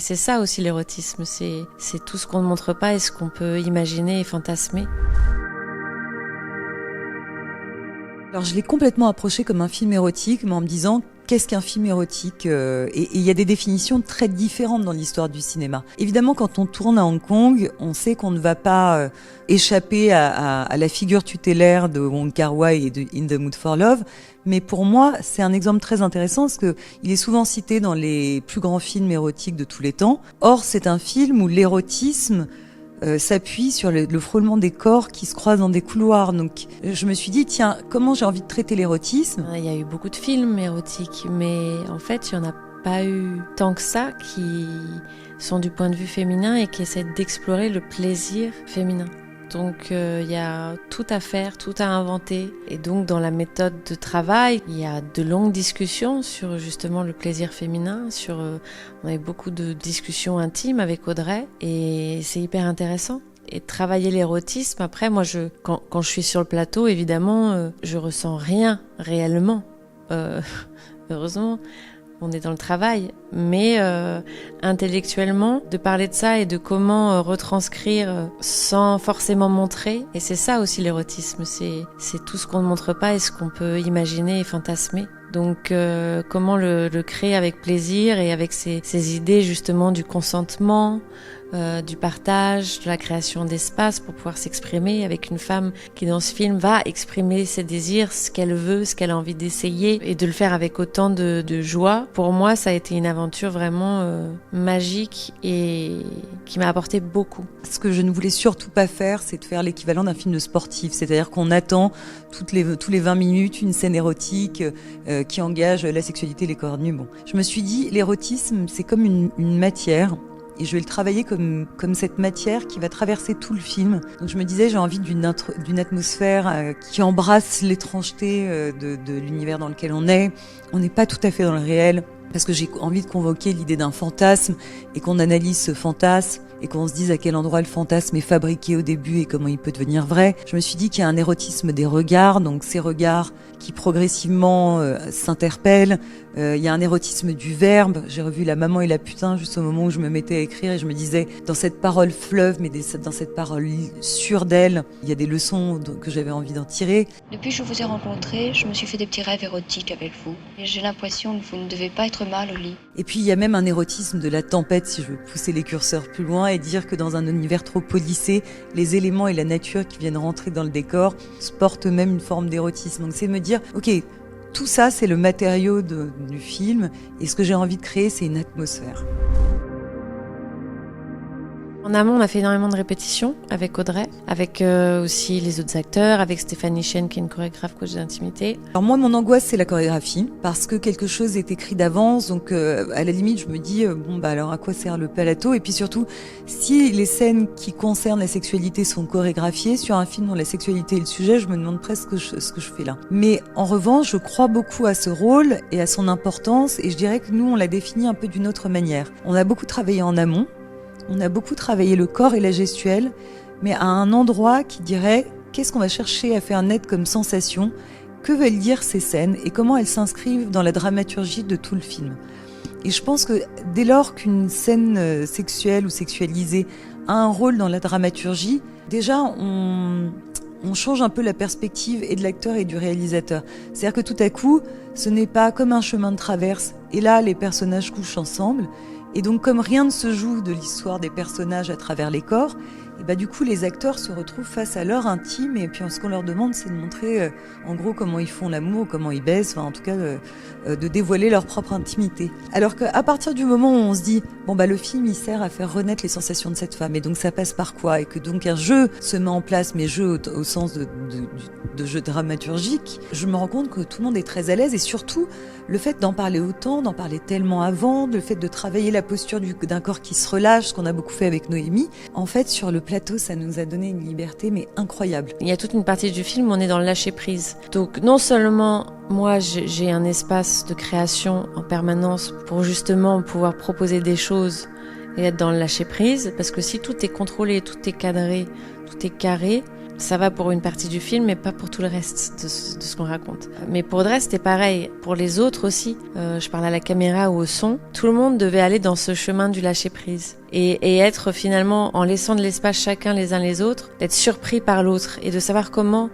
c'est ça aussi l'érotisme, c'est tout ce qu'on ne montre pas et ce qu'on peut imaginer et fantasmer. Alors je l'ai complètement approché comme un film érotique, mais en me disant qu'est-ce qu'un film érotique et il y a des définitions très différentes dans l'histoire du cinéma. Évidemment, quand on tourne à Hong Kong, on sait qu'on ne va pas échapper à la figure tutélaire de Wong Kar-wai et de In the Mood for Love. Mais pour moi, c'est un exemple très intéressant parce que il est souvent cité dans les plus grands films érotiques de tous les temps. Or, c'est un film où l'érotisme s'appuie sur le frôlement des corps qui se croisent dans des couloirs. Donc je me suis dit, tiens, comment j'ai envie de traiter l'érotisme ? Il y a eu beaucoup de films érotiques, mais en fait, il n'y en a pas eu tant que ça qui sont du point de vue féminin et qui essaient d'explorer le plaisir féminin. Donc il y a tout à faire, tout à inventer. Et donc dans la méthode de travail, il y a de longues discussions sur justement le plaisir féminin. On avait beaucoup de discussions intimes avec Audrey et c'est hyper intéressant. Et travailler l'érotisme, après moi quand je suis sur le plateau, évidemment, je ressens rien réellement. Heureusement. On est dans le travail, mais intellectuellement, de parler de ça et de comment retranscrire sans forcément montrer. Et c'est ça aussi l'érotisme, c'est tout ce qu'on ne montre pas et ce qu'on peut imaginer et fantasmer. Donc comment le créer avec plaisir et avec ces idées justement du consentement, du partage, de la création d'espace pour pouvoir s'exprimer avec une femme qui dans ce film va exprimer ses désirs, ce qu'elle veut, ce qu'elle a envie d'essayer et de le faire avec autant de joie. Pour moi, ça a été une aventure vraiment magique et qui m'a apporté beaucoup. Ce que je ne voulais surtout pas faire, c'est de faire l'équivalent d'un film de sportif, c'est-à-dire qu'on attend tous les 20 minutes une scène érotique qui engage la sexualité, les corps nus. Bon, je me suis dit, l'érotisme, c'est comme une matière. Et je vais le travailler comme cette matière qui va traverser tout le film. Donc je me disais, j'ai envie d'une atmosphère qui embrasse l'étrangeté de l'univers dans lequel on est. On n'est pas tout à fait dans le réel, parce que j'ai envie de convoquer l'idée d'un fantasme et qu'on analyse ce fantasme et qu'on se dise à quel endroit le fantasme est fabriqué au début et comment il peut devenir vrai. Je me suis dit qu'il y a un érotisme des regards, donc ces regards qui progressivement s'interpellent. Il y a un érotisme du verbe. J'ai revu La maman et la putain juste au moment où je me mettais à écrire et je me disais, dans cette parole fleuve, mais dans cette parole sûre d'elle, il y a des leçons que j'avais envie d'en tirer. Depuis que je vous ai rencontré, je me suis fait des petits rêves érotiques avec vous. Et j'ai l'impression que vous ne devez pas être mal au lit. Et puis il y a même un érotisme de la tempête, si je veux pousser les curseurs plus loin et dire que dans un univers trop policé, les éléments et la nature qui viennent rentrer dans le décor portent même une forme d'érotisme. Donc c'est me dire, ok, tout ça c'est le matériau du film et ce que j'ai envie de créer c'est une atmosphère. En amont, on a fait énormément de répétitions avec Audrey, avec aussi les autres acteurs, avec Stéphanie Chen qui est une chorégraphe coach d'intimité. Alors moi, mon angoisse, c'est la chorégraphie, parce que quelque chose est écrit d'avance, donc à la limite, je me dis, alors à quoi sert le plateau ? Et puis surtout, si les scènes qui concernent la sexualité sont chorégraphiées, sur un film dont la sexualité est le sujet, je me demande presque ce que je fais là. Mais en revanche, je crois beaucoup à ce rôle et à son importance, et je dirais que nous, on l'a défini un peu d'une autre manière. On a beaucoup travaillé en amont, on a beaucoup travaillé le corps et la gestuelle, mais à un endroit qui dirait qu'est-ce qu'on va chercher à faire naître comme sensation, que veulent dire ces scènes et comment elles s'inscrivent dans la dramaturgie de tout le film. Et je pense que dès lors qu'une scène sexuelle ou sexualisée a un rôle dans la dramaturgie, déjà on change un peu la perspective et de l'acteur et du réalisateur. C'est-à-dire que tout à coup, ce n'est pas comme un chemin de traverse, et là les personnages couchent ensemble. Et donc, comme rien ne se joue de l'histoire des personnages à travers les corps, et du coup, les acteurs se retrouvent face à leur intime. Et puis, ce qu'on leur demande, c'est de montrer, en gros, comment ils font l'amour, comment ils baissent, en tout cas, de dévoiler leur propre intimité. Alors qu'à partir du moment où on se dit, le film, il sert à faire renaître les sensations de cette femme. Et donc, ça passe par quoi ? Et que donc, un jeu se met en place, mais jeu au sens de jeu dramaturgique, je me rends compte que tout le monde est très à l'aise. Et surtout, le fait d'en parler autant, d'en parler tellement avant, le fait de travailler la posture d'un corps qui se relâche, ce qu'on a beaucoup fait avec Noémie, en fait, sur le plateau, ça nous a donné une liberté, mais incroyable. Il y a toute une partie du film où on est dans le lâcher-prise. Donc, non seulement, moi, j'ai un espace de création en permanence pour justement pouvoir proposer des choses et être dans le lâcher-prise, parce que si tout est contrôlé, tout est cadré, tout est carré, Ça va pour une partie du film, mais pas pour tout le reste de ce qu'on raconte. Mais pour Audrey, c'était pareil. Pour les autres aussi, je parle à la caméra ou au son, tout le monde devait aller dans ce chemin du lâcher-prise. Et être finalement, en laissant de l'espace chacun les uns les autres, d'être surpris par l'autre et de savoir comment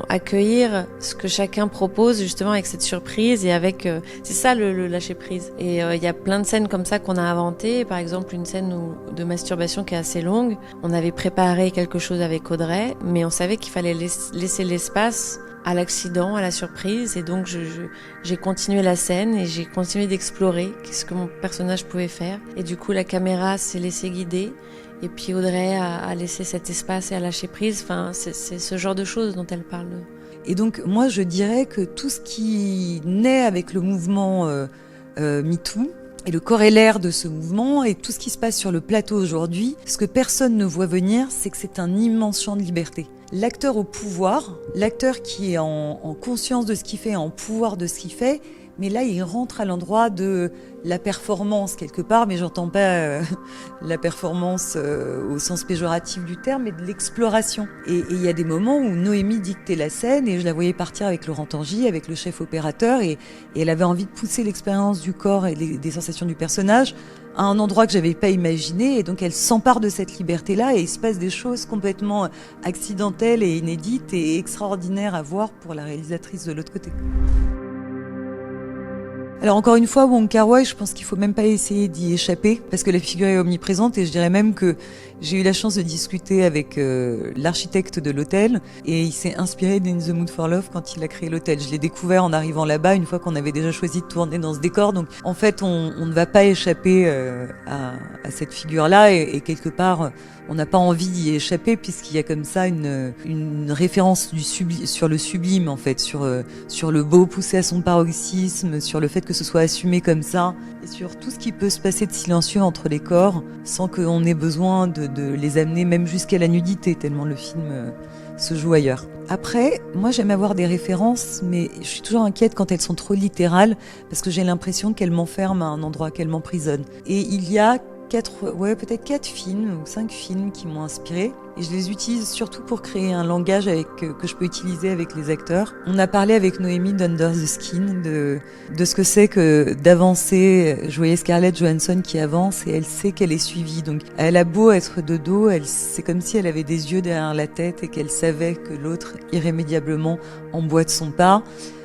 accueillir ce que chacun propose justement avec cette surprise et avec c'est ça le lâcher prise. Et il y a plein de scènes comme ça qu'on a inventées, par exemple une scène de masturbation qui est assez longue. On avait préparé quelque chose avec Audrey, mais on savait qu'il fallait laisser l'espace à l'accident, à la surprise, et donc j'ai continué la scène et j'ai continué d'explorer ce que mon personnage pouvait faire. Et du coup la caméra s'est laissée guider. Et puis Audrey a laissé cet espace et a lâché prise. Enfin, c'est ce genre de choses dont elle parle. Et donc, moi, je dirais que tout ce qui naît avec le mouvement MeToo et le corollaire de ce mouvement et tout ce qui se passe sur le plateau aujourd'hui, ce que personne ne voit venir, c'est que c'est un immense champ de liberté. L'acteur au pouvoir, l'acteur qui est en conscience de ce qu'il fait, en pouvoir de ce qu'il fait, mais là, il rentre à l'endroit de la performance quelque part, mais j'entends pas la performance au sens péjoratif du terme, mais de l'exploration. Et il y a des moments où Noémie dictait la scène et je la voyais partir avec Laurent Tanguy, avec le chef opérateur, et elle avait envie de pousser l'expérience du corps et des sensations du personnage à un endroit que j'avais pas imaginé, et donc elle s'empare de cette liberté-là et il se passe des choses complètement accidentelles et inédites et extraordinaires à voir pour la réalisatrice de l'autre côté. Alors encore une fois, Wong Kar-wai, je pense qu'il faut même pas essayer d'y échapper parce que la figure est omniprésente et je dirais même que j'ai eu la chance de discuter avec l'architecte de l'hôtel et il s'est inspiré d'In the Mood for Love quand il a créé l'hôtel. Je l'ai découvert en arrivant là-bas une fois qu'on avait déjà choisi de tourner dans ce décor. Donc en fait, on ne va pas échapper à cette figure-là et quelque part, on n'a pas envie d'y échapper puisqu'il y a comme ça une référence sur le sublime en fait, sur le beau poussé à son paroxysme, sur le fait que ce soit assumé comme ça et sur tout ce qui peut se passer de silencieux entre les corps sans qu'on ait besoin de les amener même jusqu'à la nudité tellement le film se joue ailleurs. Après, moi j'aime avoir des références mais je suis toujours inquiète quand elles sont trop littérales parce que j'ai l'impression qu'elles m'enferment à un endroit, qu'elles m'emprisonnent. Et il y a peut-être 4 films ou 5 films qui m'ont inspirée et je les utilise surtout pour créer un langage que je peux utiliser avec les acteurs. On a parlé avec Noémie d'Under the Skin, de ce que c'est que d'avancer. Je voyais Scarlett Johansson qui avance et elle sait qu'elle est suivie. Donc elle a beau être de dos, c'est comme si elle avait des yeux derrière la tête et qu'elle savait que l'autre irrémédiablement emboîte son pas.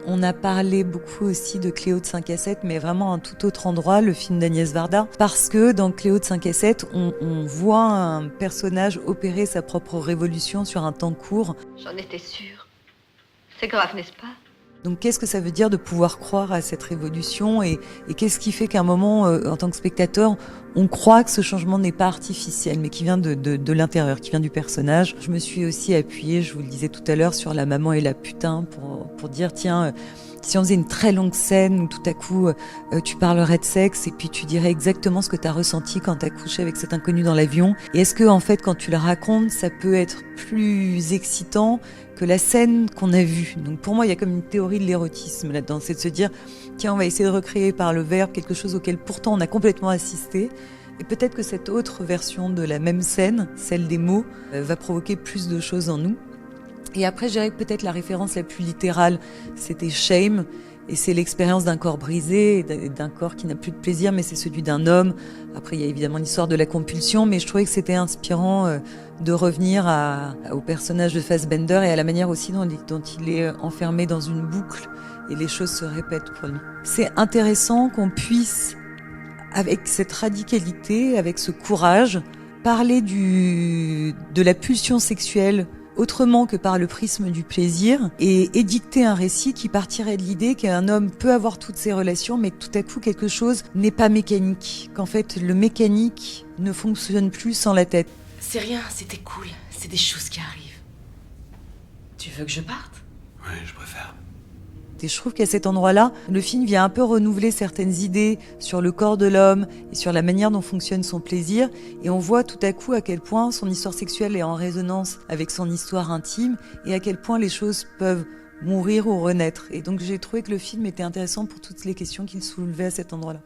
On a parlé beaucoup aussi de Cléo de 5 à 7, mais vraiment à un tout autre endroit, le film d'Agnès Varda. Parce que dans Cléo de 5 à 7, on voit un personnage opérer sa propre révolution sur un temps court. J'en étais sûre. C'est grave, n'est-ce pas ? Donc qu'est-ce que ça veut dire de pouvoir croire à cette révolution et qu'est-ce qui fait qu'à un moment, en tant que spectateur, on croit que ce changement n'est pas artificiel, mais qui vient de l'intérieur, qui vient du personnage. Je me suis aussi appuyée, je vous le disais tout à l'heure, sur La maman et la putain pour dire, tiens, si on faisait une très longue scène où tout à coup tu parlerais de sexe et puis tu dirais exactement ce que tu as ressenti quand tu as couché avec cet inconnu dans l'avion. Et est-ce que en fait quand tu le racontes, ça peut être plus excitant que la scène qu'on a vue. Donc pour moi, il y a comme une théorie de l'érotisme là-dedans, c'est de se dire tiens, on va essayer de recréer par le verbe quelque chose auquel pourtant on a complètement assisté. Et peut-être que cette autre version de la même scène, celle des mots, va provoquer plus de choses en nous. Et après, je dirais que peut-être la référence la plus littérale, c'était Shame. Et c'est l'expérience d'un corps brisé, d'un corps qui n'a plus de plaisir, mais c'est celui d'un homme. Après, il y a évidemment l'histoire de la compulsion, mais je trouvais que c'était inspirant de revenir au personnage de Fassbender et à la manière aussi dont il est enfermé dans une boucle et les choses se répètent pour lui. C'est intéressant qu'on puisse, avec cette radicalité, avec ce courage, parler de la pulsion sexuelle autrement que par le prisme du plaisir et édicter un récit qui partirait de l'idée qu'un homme peut avoir toutes ses relations mais que tout à coup quelque chose n'est pas mécanique, qu'en fait le mécanique ne fonctionne plus sans la tête. C'est rien, c'était cool, c'est des choses qui arrivent. Tu veux que je parte ? Oui, je préfère. Et je trouve qu'à cet endroit-là, le film vient un peu renouveler certaines idées sur le corps de l'homme et sur la manière dont fonctionne son plaisir. Et on voit tout à coup à quel point son histoire sexuelle est en résonance avec son histoire intime et à quel point les choses peuvent mourir ou renaître. Et donc j'ai trouvé que le film était intéressant pour toutes les questions qu'il soulevait à cet endroit-là.